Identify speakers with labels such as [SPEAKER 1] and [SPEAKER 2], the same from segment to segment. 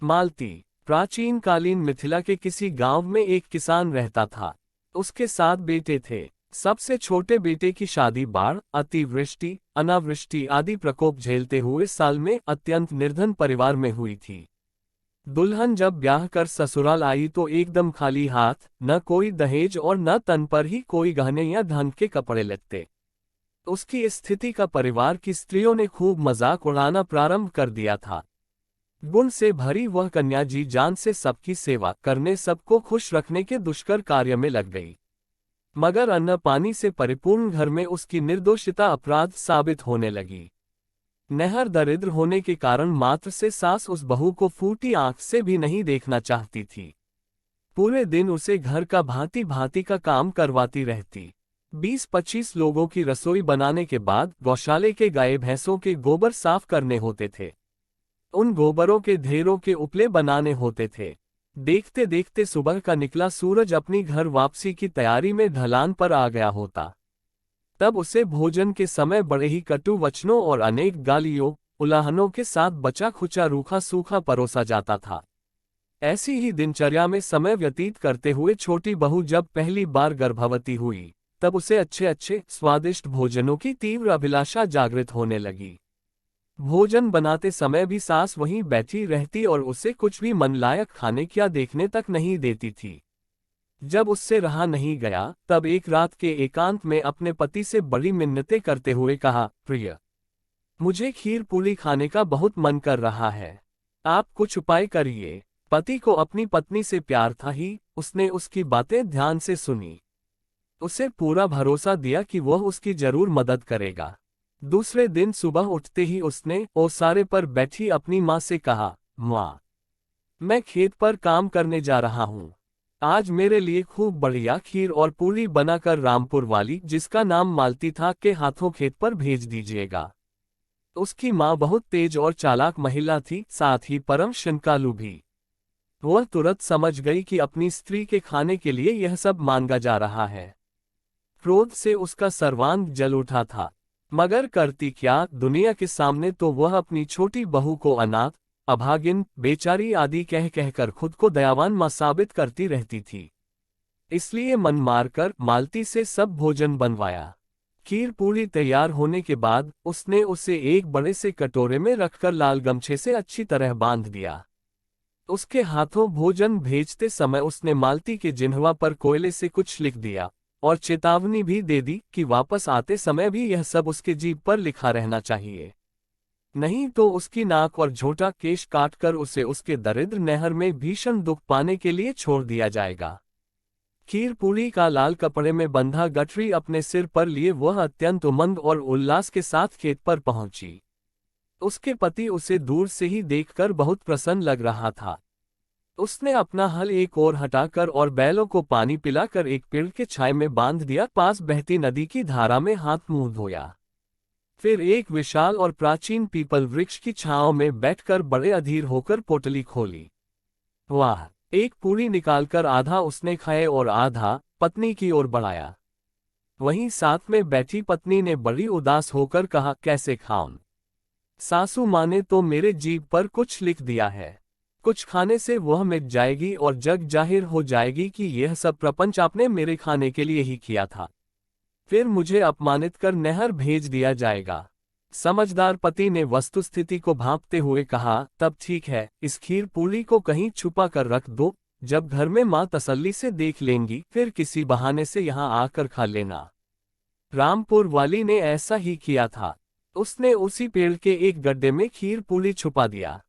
[SPEAKER 1] मालती। प्राचीन कालीन मिथिला के किसी गांव में एक किसान रहता था। उसके 7 बेटे थे। सबसे छोटे बेटे की शादी बाढ़, अतिवृष्टि, अनावृष्टि आदि प्रकोप झेलते हुए साल में अत्यंत निर्धन परिवार में हुई थी। दुल्हन जब ब्याह कर ससुराल आई तो एकदम खाली हाथ, न कोई दहेज और न तन पर ही कोई गहने या धन के कपड़े लगते। उसकी स्थिति का परिवार की स्त्रियों ने खूब मजाक उड़ाना प्रारंभ कर दिया था। गुण से भरी वह कन्या जी जान से सबकी सेवा करने, सबको खुश रखने के दुष्कर कार्य में लग गई। मगर अन्न पानी से परिपूर्ण घर में उसकी निर्दोषिता अपराध साबित होने लगी। नहर दरिद्र होने के कारण मात्र से सास उस बहू को फूटी आंख से भी नहीं देखना चाहती थी। पूरे दिन उसे घर का भांति भांति का काम करवाती रहती। 20-25 लोगों की रसोई बनाने के बाद गौशाले के गाय भैंसों के गोबर साफ करने होते थे। उन गोबरों के ढेरों के उपले बनाने होते थे। देखते देखते सुबह का निकला सूरज अपनी घर वापसी की तैयारी में ढलान पर आ गया होता। तब उसे भोजन के समय बड़े ही कटु वचनों और अनेक गालियों, उलाहनों के साथ बचा खुचा रूखा सूखा परोसा जाता था। ऐसी ही दिनचर्या में समय व्यतीत करते हुए छोटी बहू जब पहली बार गर्भवती हुई, तब उसे अच्छे अच्छे स्वादिष्ट भोजनों की तीव्र अभिलाषा जागृत होने लगी। भोजन बनाते समय भी सास वहीं बैठी रहती और उसे कुछ भी मन लायक खाने क्या देखने तक नहीं देती थी। जब उससे रहा नहीं गया, तब एक रात के एकांत में अपने पति से बड़ी मिन्नतें करते हुए कहा, प्रिय, मुझे खीर पूरी खाने का बहुत मन कर रहा है। आप कुछ उपाय करिए। पति को अपनी पत्नी से प्यार था ही, उसने उसकी बातें ध्यान से सुनी। उसे पूरा भरोसा दिया कि वह उसकी जरूर मदद करेगा। दूसरे दिन सुबह उठते ही उसने ओसारे पर बैठी अपनी माँ से कहा, माँ, मैं खेत पर काम करने जा रहा हूँ। आज मेरे लिए खूब बढ़िया खीर और पूरी बनाकर रामपुर वाली, जिसका नाम मालती था, के हाथों खेत पर भेज दीजिएगा। उसकी माँ बहुत तेज और चालाक महिला थी, साथ ही परम शंकालु भी। वह तुरंत समझ गई कि अपनी स्त्री के खाने के लिए यह सब मांगा जा रहा है। क्रोध से उसका सर्वांग जल उठा था, मगर करती क्या, दुनिया के सामने तो वह अपनी छोटी बहू को अनाथ, अभागिन, बेचारी आदि कह कहकर खुद को दयावान मां साबित करती रहती थी। इसलिए मन मारकर मालती से सब भोजन बनवाया। खीर पूरी तैयार होने के बाद उसने उसे एक बड़े से कटोरे में रखकर लाल गमछे से अच्छी तरह बांध दिया। उसके हाथों भोजन भेजते समय उसने मालती के जिह्वा पर कोयले से कुछ लिख दिया और चेतावनी भी दे दी कि वापस आते समय भी यह सब उसके जीभ पर लिखा रहना चाहिए, नहीं तो उसकी नाक और झोटा केश काटकर उसे उसके दरिद्र नहर में भीषण दुख पाने के लिए छोड़ दिया जाएगा। खीर पूरी का लाल कपड़े में बंधा गठरी अपने सिर पर लिए वह अत्यंत उमंग और उल्लास के साथ खेत पर पहुंची। उसके पति उसे दूर से ही देखकर बहुत प्रसन्न लग रहा था। उसने अपना हल एक ओर हटाकर और बैलों को पानी पिलाकर एक पेड़ के छाए में बांध दिया। पास बहती नदी की धारा में हाथ मुंह धोया। फिर एक विशाल और प्राचीन पीपल वृक्ष की छांव में बैठकर बड़े अधीर होकर पोटली खोली। वाह! एक पूरी निकालकर आधा उसने खाए और आधा पत्नी की ओर बढ़ाया। वहीं साथ में बैठी पत्नी ने बड़ी उदास होकर कहा, कैसे खाऊं? सासू माँ ने तो मेरे जीभ पर कुछ लिख दिया है। कुछ खाने से वह मिट जाएगी और जग जाहिर हो जाएगी कि यह सब प्रपंच आपने मेरे खाने के लिए ही किया था। फिर मुझे अपमानित कर नहर भेज दिया जाएगा। समझदार पति ने वस्तुस्थिति को भांपते हुए कहा, तब ठीक है, इस खीर पूरी को कहीं छुपा कर रख दो। जब घर में माँ तसल्ली से देख लेंगी, फिर किसी बहाने से यहाँ आकर खा लेना। रामपुर वाली ने ऐसा ही किया था। उसने उसी पेड़ के एक गड्ढे में खीर पूरी छुपा दिया।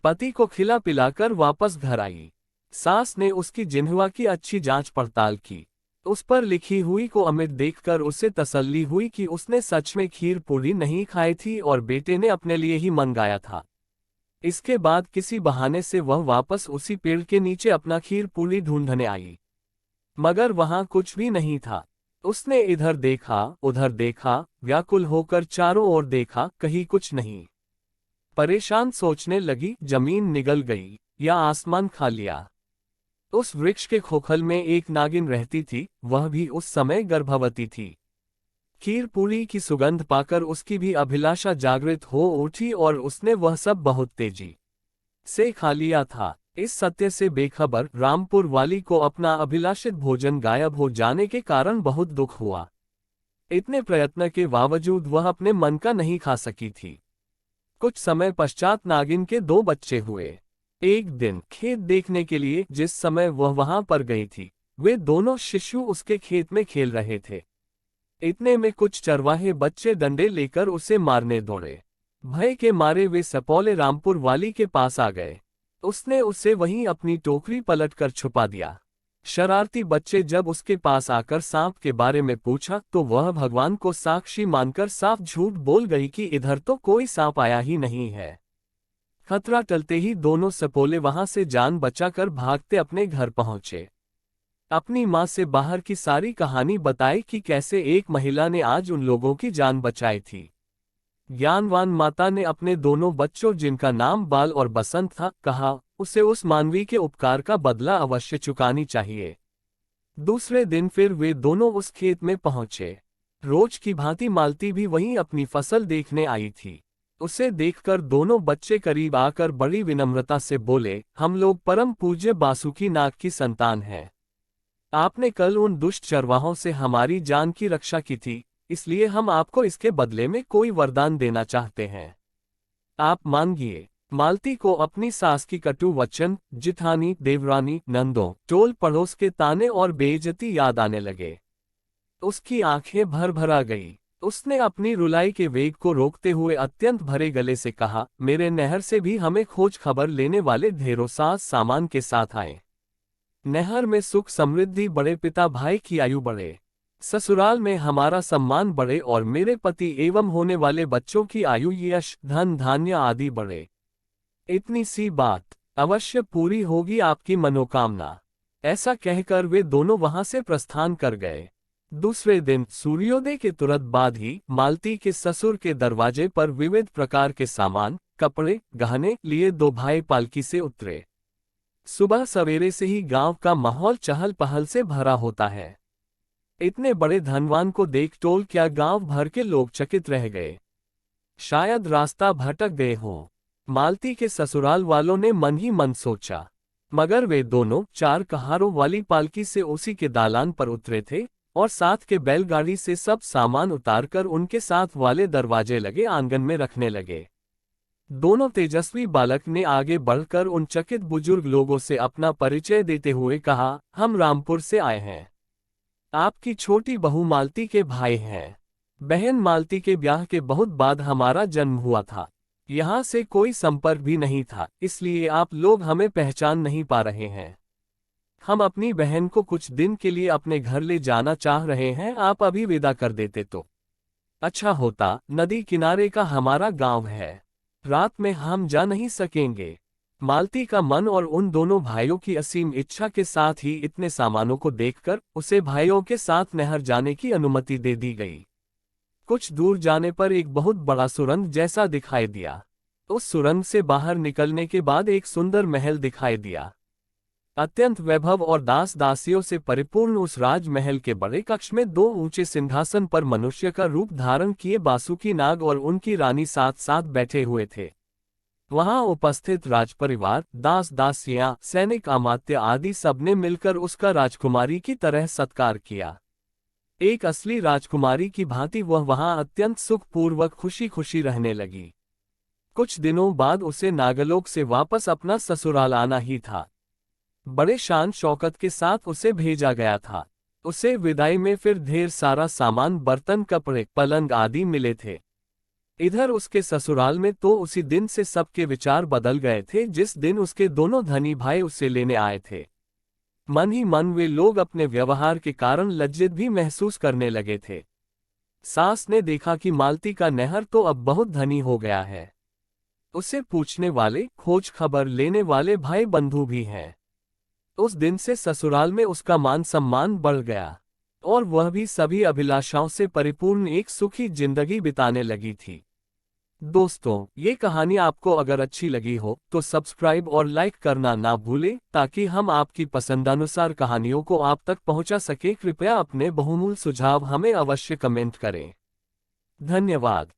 [SPEAKER 1] पति को खिला पिलाकर वापस घर आई। सास ने उसकी जिह्वा की अच्छी जांच पड़ताल की। उस पर लिखी हुई को अमित देखकर उसे तसल्ली हुई कि उसने सच में खीर पूरी नहीं खाई थी और बेटे ने अपने लिए ही मंगाया था। इसके बाद किसी बहाने से वह वापस उसी पेड़ के नीचे अपना खीर पूरी ढूंढने आई, मगर वहां कुछ भी नहीं था। उसने इधर देखा, उधर देखा, व्याकुल होकर चारों ओर देखा, कहीं कुछ नहीं। परेशान सोचने लगी, जमीन निगल गई या आसमान खा लिया। उस वृक्ष के खोखल में एक नागिन रहती थी, वह भी उस समय गर्भवती थी। खीर पूरी की सुगंध पाकर उसकी भी अभिलाषा जागृत हो उठी और उसने वह सब बहुत तेजी से खा लिया था। इस सत्य से बेखबर रामपुर वाली को अपना अभिलाषित भोजन गायब हो जाने के कारण बहुत दुख हुआ। इतने प्रयत्न के बावजूद वह अपने मन का नहीं खा सकी थी। कुछ समय पश्चात नागिन के 2 बच्चे हुए। एक दिन खेत देखने के लिए जिस समय वह वहां पर गई थी, वे दोनों शिशु उसके खेत में खेल रहे थे। इतने में कुछ चरवाहे बच्चे डंडे लेकर उसे मारने दौड़े। भय के मारे वे सपौले रामपुर वाली के पास आ गए। उसने उसे वहीं अपनी टोकरी पलटकर छुपा दिया। शरारती बच्चे जब उसके पास आकर सांप के बारे में पूछा तो वह भगवान को साक्षी मानकर साफ झूठ बोल गई कि इधर तो कोई सांप आया ही नहीं है। खतरा टलते ही दोनों सपोले वहां से जान बचाकर भागते अपने घर पहुंचे। अपनी मां से बाहर की सारी कहानी बताई कि कैसे एक महिला ने आज उन लोगों की जान बचाई थी। ज्ञानवान माता ने अपने दोनों बच्चों, जिनका नाम बाल और बसंत था, कहा उसे उस मानवी के उपकार का बदला अवश्य चुकानी चाहिए। दूसरे दिन फिर वे दोनों उस खेत में पहुंचे। रोज की भांति मालती भी वहीं अपनी फसल देखने आई थी। उसे देखकर दोनों बच्चे करीब आकर बड़ी विनम्रता से बोले, हम लोग परम पूज्य बासुकी नाग की संतान हैं। आपने कल उन दुष्ट चरवाहों से हमारी जान की रक्षा की थी, इसलिए हम आपको इसके बदले में कोई वरदान देना चाहते हैं। आप मांगिए। मालती को अपनी सास की कटु वचन, जिठानी, देवरानी, नंदों, टोल पड़ोस के ताने और बेइज्जती याद आने लगे। उसकी आंखें भर भर आ गई। उसने अपनी रुलाई के वेग को रोकते हुए अत्यंत भरे गले से कहा, मेरे नहर से भी हमें खोज खबर लेने वाले ढेरों साज सामान के साथ आए। नहर में सुख समृद्धि बढ़े, पिता भाई की आयु बढ़े, ससुराल में हमारा सम्मान बढ़े और मेरे पति एवं होने वाले बच्चों की आयु, यश, धन धान्य आदि बढ़े। इतनी सी बात अवश्य पूरी होगी आपकी मनोकामना। ऐसा कहकर वे दोनों वहां से प्रस्थान कर गए। दूसरे दिन सूर्योदय के तुरंत बाद ही मालती के ससुर के दरवाजे पर विविध प्रकार के सामान, कपड़े, गहने लिए 2 भाई पालकी से उतरे। सुबह सवेरे से ही गांव का माहौल चहल पहल से भरा होता है। इतने बड़े धनवान को देख टोल क्या गांव भर के लोग चकित रह गए। शायद रास्ता भटक गए हों। मालती के ससुराल वालों ने मन ही मन सोचा, मगर वे दोनों 4 कहारों वाली पालकी से उसी के दालान पर उतरे थे और साथ के बैलगाड़ी से सब सामान उतारकर उनके साथ वाले दरवाजे लगे आंगन में रखने लगे। दोनों तेजस्वी बालक ने आगे बढ़कर उन चकित बुजुर्ग लोगों से अपना परिचय देते हुए कहा, हम रामपुर से आए हैं। आपकी छोटी बहू मालती के भाई हैं। बहन मालती के ब्याह के बहुत बाद हमारा जन्म हुआ था। यहाँ से कोई संपर्क भी नहीं था, इसलिए आप लोग हमें पहचान नहीं पा रहे हैं। हम अपनी बहन को कुछ दिन के लिए अपने घर ले जाना चाह रहे हैं, आप अभी विदा कर देते तो अच्छा होता। नदी किनारे का हमारा गांव है, रात में हम जा नहीं सकेंगे। मालती का मन और उन दोनों भाइयों की असीम इच्छा के साथ ही इतने सामानों को देखकर उसे भाइयों के साथ नहर जाने की अनुमति दे दी गई। कुछ दूर जाने पर एक बहुत बड़ा सुरंग जैसा दिखाई दिया। उस सुरंग से बाहर निकलने के बाद एक सुंदर महल दिखाई दिया। अत्यंत वैभव और दास दासियों से परिपूर्ण उस राजमहल के बड़े कक्ष में 2 ऊंचे सिंहासन पर मनुष्य का रूप धारण किए बासुकी नाग और उनकी रानी साथ साथ बैठे हुए थे। वहां उपस्थित राजपरिवार, दास दासियां, सैनिक, अमात्य आदि सबने मिलकर उसका राजकुमारी की तरह सत्कार किया। एक असली राजकुमारी की भांति वह वहां अत्यंत सुखपूर्वक खुशी खुशी रहने लगी। कुछ दिनों बाद उसे नागलोक से वापस अपना ससुराल आना ही था। बड़े शान शौकत के साथ उसे भेजा गया था। उसे विदाई में फिर ढेर सारा सामान, बर्तन, कपड़े, पलंग आदि मिले थे। इधर उसके ससुराल में तो उसी दिन से सबके विचार बदल गए थे जिस दिन उसके दोनों धनी भाई उसे लेने आए थे। मन ही मन वे लोग अपने व्यवहार के कारण लज्जित भी महसूस करने लगे थे। सास ने देखा कि मालती का नहर तो अब बहुत धनी हो गया है। उसे पूछने वाले, खोज खबर लेने वाले भाई बंधु भी हैं। उस दिन से ससुराल में उसका मान सम्मान बढ़ गया और वह भी सभी अभिलाषाओं से परिपूर्ण एक सुखी जिंदगी बिताने लगी थी। दोस्तों, ये कहानी आपको अगर अच्छी लगी हो तो सब्सक्राइब और लाइक करना ना भूलें ताकि हम आपकी पसंदानुसार कहानियों को आप तक पहुंचा सके। कृपया अपने बहुमूल्य सुझाव हमें अवश्य कमेंट करें। धन्यवाद।